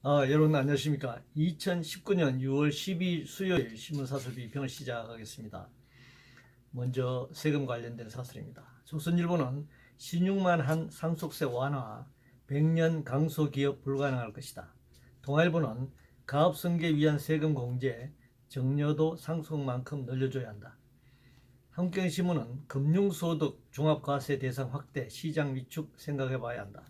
여러분 안녕하십니까. 2019년 6월 12일 수요일 신문사설 비평을 시작하겠습니다. 먼저 세금 관련된 사설입니다. 조선일보는 신용만 한 상속세 완화, 100년 강소기업 불가능할 것이다. 동아일보는 가업성계 위한 세금 공제, 정려도 상속만큼 늘려줘야 한다. 한국경제신문은 금융소득 종합과세 대상 확대, 시장 위축 생각해봐야 한다.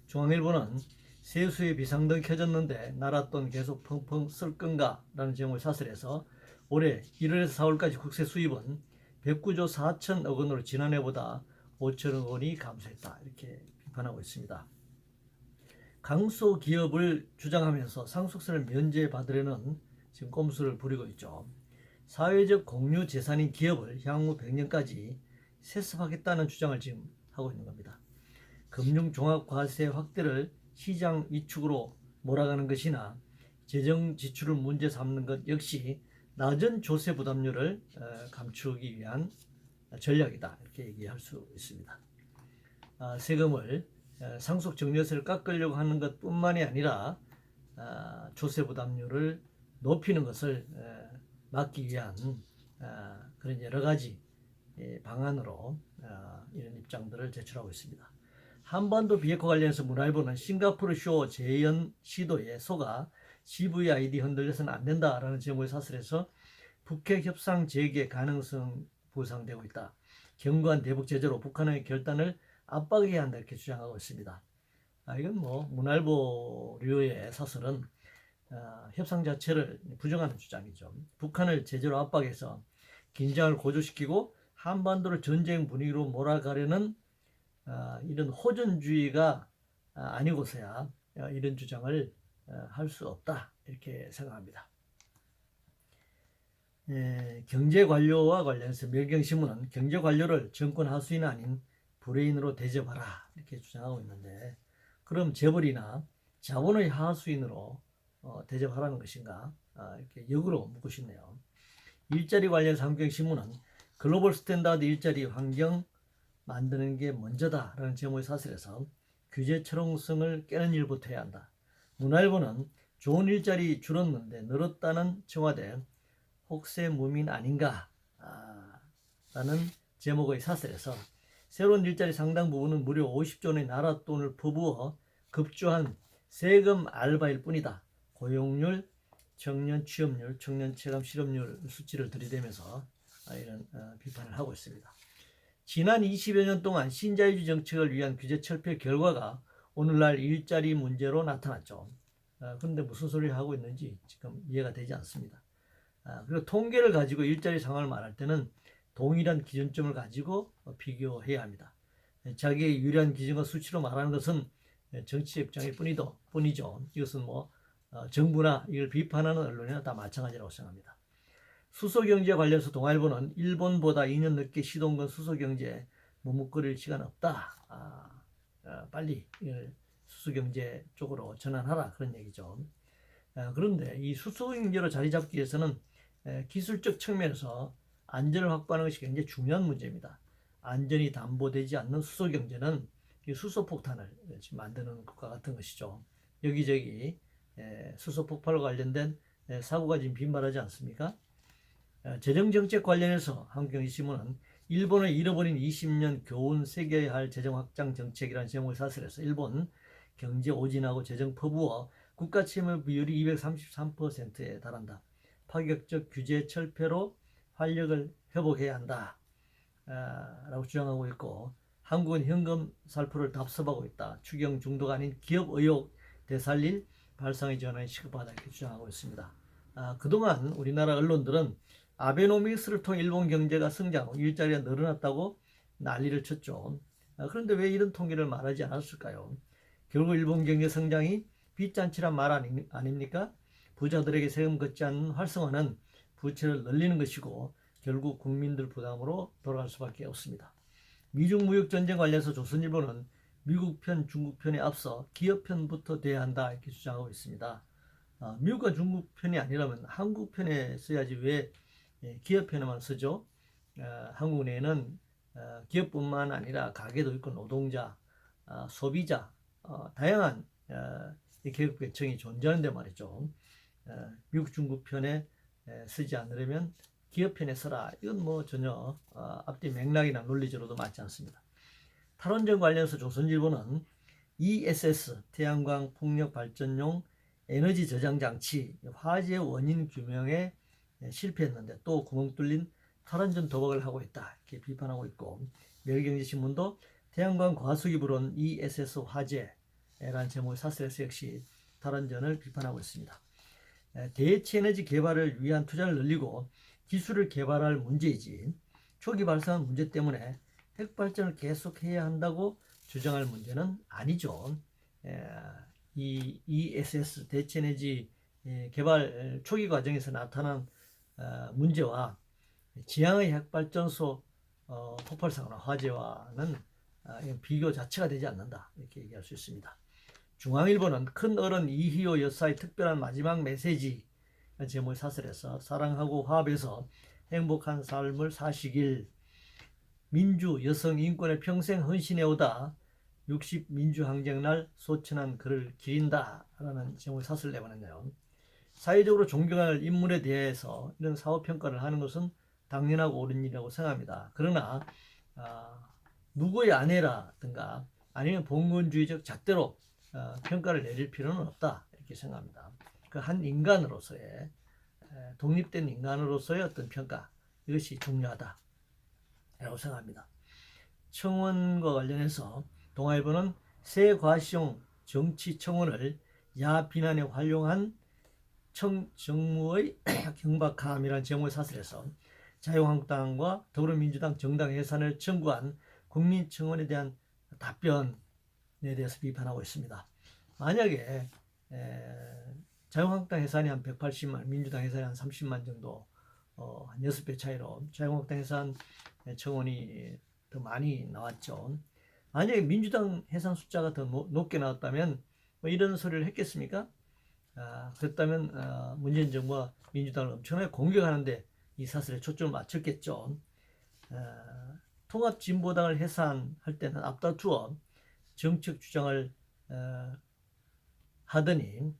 중앙일보는 세수의 비상등이 켜졌는데 나라 돈 계속 펑펑 쓸 건가? 라는 제목의 사설에서 올해 1월에서 4월까지 국세 수입은 109조 4천억 원으로 지난해보다 5천억 원이 감소했다. 이렇게 비판하고 있습니다. 강소기업을 주장하면서 상속세를 면제받으려는 지금 꼼수를 부리고 있죠. 사회적 공유 재산인 기업을 향후 100년까지 세습하겠다는 주장을 지금 하고 있는 겁니다. 금융종합과세 확대를 시장 위축으로 몰아가는 것이나 재정 지출을 문제 삼는 것 역시 낮은 조세 부담률을 감추기 위한 전략이다. 이렇게 얘기할 수 있습니다. 세금을 상속 증여세를 깎으려고 하는 것뿐만이 아니라 조세 부담률을 높이는 것을 막기 위한 그런 여러 가지 방안으로 이런 입장들을 제출하고 있습니다. 한반도 비핵화 관련해서 문화일보는 싱가포르 쇼 재연 시도에 속아 CVID 흔들려서는 안 된다라는 제목의 사설에서 북핵 협상 재개 가능성 부상되고 있다. 견고한 대북 제재로 북한의 결단을 압박해야 한다 이렇게 주장하고 있습니다. 이건 뭐 문화일보류의 사설은 협상 자체를 부정하는 주장이죠. 북한을 제재로 압박해서 긴장을 고조시키고 한반도를 전쟁 분위기로 몰아가려는 이런 호전주의가 아니고서야 이런 주장을 할 수 없다 이렇게 생각합니다. 경제관료와 관련해서 매일경신문은 경제관료를 정권 하수인 아닌 브레인으로 대접하라 이렇게 주장하고 있는데, 그럼 재벌이나 자본의 하수인으로 대접하라는 것인가? 이렇게 역으로 묻고 싶네요. 일자리 관련해서 한국경신문은 글로벌 스탠다드 일자리 환경 만드는 게 먼저다라는 제목의 사설에서 규제 철옹성을 깨는 일부터 해야 한다. 문화일보는 좋은 일자리 줄었는데 늘었다는 청와대 혹세 무민 아닌가? 라는 제목의 사설에서 새로운 일자리 상당 부분은 무려 50조 원의 나라 돈을 퍼부어 급조한 세금 알바일 뿐이다. 고용률, 청년 취업률, 청년 체감 실업률 수치를 들이대면서 이런 비판을 하고 있습니다. 지난 20여 년 동안 신자유주의 정책을 위한 규제 철폐 결과가 오늘날 일자리 문제로 나타났죠. 그런데 무슨 소리를 하고 있는지 지금 이해가 되지 않습니다. 그리고 통계를 가지고 일자리 상황을 말할 때는 동일한 기준점을 가지고 비교해야 합니다. 자기의 유리한 기준과 수치로 말하는 것은 정치 입장일 뿐이죠. 이것은 정부나 이걸 비판하는 언론이나 다 마찬가지라고 생각합니다. 수소경제 관련해서 동아일보는 일본보다 2년 늦게 시도한 건 수소경제 머뭇거릴 시간 없다. 빨리 수소경제 쪽으로 전환하라 그런 얘기죠. 그런데 이 수소경제로 자리 잡기 위해서는 기술적 측면에서 안전을 확보하는 것이 굉장히 중요한 문제입니다. 안전이 담보되지 않는 수소경제는 수소폭탄을 만드는 것과 같은 것이죠. 여기저기 수소폭발과 관련된 사고가 지금 빈발하지 않습니까? 재정정책 관련해서 한국경제신문은 일본을 잃어버린 20년 교훈 새겨야 할 재정 확장 정책이라는 제목을 사설해서 일본 경제 오진하고 재정 퍼부어 국가 채무 비율이 233%에 달한다. 파격적 규제 철폐로 활력을 회복해야 한다. 라고 주장하고 있고, 한국은 현금 살포를 답습하고 있다. 추경 중도가 아닌 기업 의혹 되살릴 발상의 전환이 시급하다 이렇게 주장하고 있습니다. 그동안 우리나라 언론들은 아베노믹스를 통해 일본 경제가 성장하고 일자리가 늘어났다고 난리를 쳤죠. 그런데 왜 이런 통계를 말하지 않았을까요? 결국 일본 경제 성장이 빚잔치란 말 아닙니까? 부자들에게 세금 걷지 않는 활성화는 부채를 늘리는 것이고 결국 국민들 부담으로 돌아갈 수밖에 없습니다. 미중 무역 전쟁 관련해서 조선일보는 미국 편, 중국 편에 앞서 기업 편부터 돼야 한다 이렇게 주장하고 있습니다. 미국과 중국 편이 아니라면 한국 편에 써야지 왜 기업 편에만 쓰죠? 한국 내에는 기업뿐만 아니라 가게도 있고 노동자, 소비자, 다양한 이 개국개청이 존재하는데 말이죠. 미국 중국 편에 쓰지 않으려면 기업 편에 써라. 이건 뭐 전혀 앞뒤 맥락이나 논리적으로도 맞지 않습니다. 탈원전 관련해서 조선일보는 ESS 태양광 풍력 발전용 에너지 저장 장치 화재 원인 규명에 실패했는데 또 구멍 뚫린 탈원전 도박을 하고 있다 이렇게 비판하고 있고, 매일경제신문도 태양광 과속이 불은 ESS 화재라는 제목의 사설에서 역시 탈원전을 비판하고 있습니다. 대체 에너지 개발을 위한 투자를 늘리고 기술을 개발할 문제이지 초기 발생한 문제 때문에 핵발전을 계속해야 한다고 주장할 문제는 아니죠. 이 ESS 대체 에너지 개발 초기 과정에서 나타난 문제와 지향의 핵발전소 폭발 사고나 화재와는 비교 자체가 되지 않는다 이렇게 얘기할 수 있습니다. 중앙일보는 큰 어른 이희호 여사의 특별한 마지막 메시지 제목의 사설에서 사랑하고 화합해서 행복한 삶을 사시길, 민주 여성 인권에 평생 헌신해오다 60 민주항쟁날 소천한 글을 기린다 라는 제목의 사설을 내보냈네요. 사회적으로 존경할 인물에 대해서 이런 사후평가를 하는 것은 당연하고 옳은 일이라고 생각합니다. 그러나 누구의 아내라든가 아니면 봉건주의적 잣대로 평가를 내릴 필요는 없다 이렇게 생각합니다. 그 한 인간으로서의 독립된 인간으로서의 어떤 평가, 이것이 중요하다라고 생각합니다. 청원과 관련해서 동아일보는 새 과시용 정치 청원을 야합 비난에 활용한 정무의 경박함이라는 제목의 사설에서 자유한국당과 더불어민주당 정당 해산을 청구한 국민청원에 대한 답변에 대해서 비판하고 있습니다. 만약에 자유한국당 해산이 한 180만, 민주당 해산이 한 30만 정도, 한 6배 차이로 자유한국당 해산 청원이 더 많이 나왔죠. 만약에 민주당 해산 숫자가 더 높게 나왔다면 뭐 이런 소리를 했겠습니까? 그랬다면 문재인 정부와 민주당을 엄청나게 공격하는데 이 사설에 초점을 맞췄겠죠. 통합진보당을 해산할 때는 앞다투어 정책 주장을 하더니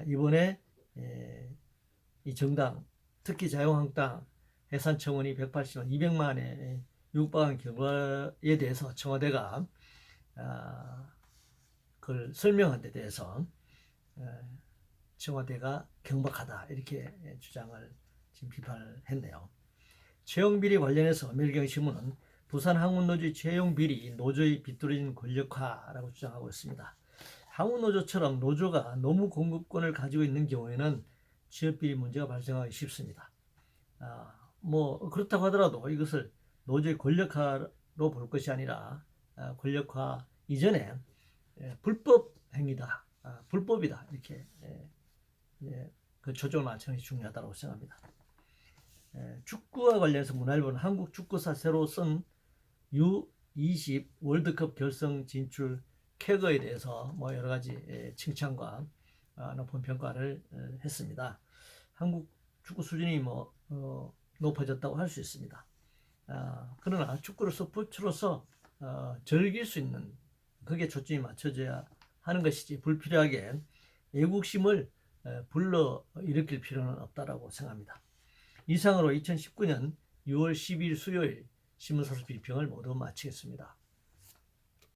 이번에 이 정당, 특히 자유한국당 해산 청원이 180만, 200만에 육박한 결과에 대해서 청와대가 그걸 설명한 데 대해서 청와대가 경박하다 이렇게 주장을 지금 비판을 했네요. 채용비리 관련해서 매일경제신문은 부산항운노조의 채용비리 노조의 비뚤어진 권력화라고 주장하고 있습니다. 항운노조처럼 노조가 노무 공급권을 가지고 있는 경우에는 취업비리 문제가 발생하기 쉽습니다. 뭐 그렇다고 하더라도 이것을 노조의 권력화로 볼 것이 아니라 권력화 이전에 불법 행위다, 불법이다 이렇게 그 초점을 맞추는 것이 중요하다고 생각합니다. 축구와 관련해서 문화일보는 한국 축구사 새로 쓴 U20 월드컵 결승 진출 쾌거에 대해서 뭐 여러 가지 칭찬과 높은 평가를 했습니다. 한국 축구 수준이 뭐 높아졌다고 할 수 있습니다. 그러나 축구를 스포츠로서 즐길 수 있는, 그게 초점이 맞춰져야 하는 것이지 불필요하게 애국심을 불러 일으킬 필요는 없다라고 생각합니다. 이상으로 2019년 6월 10일 수요일 신문사설 비평을 모두 마치겠습니다.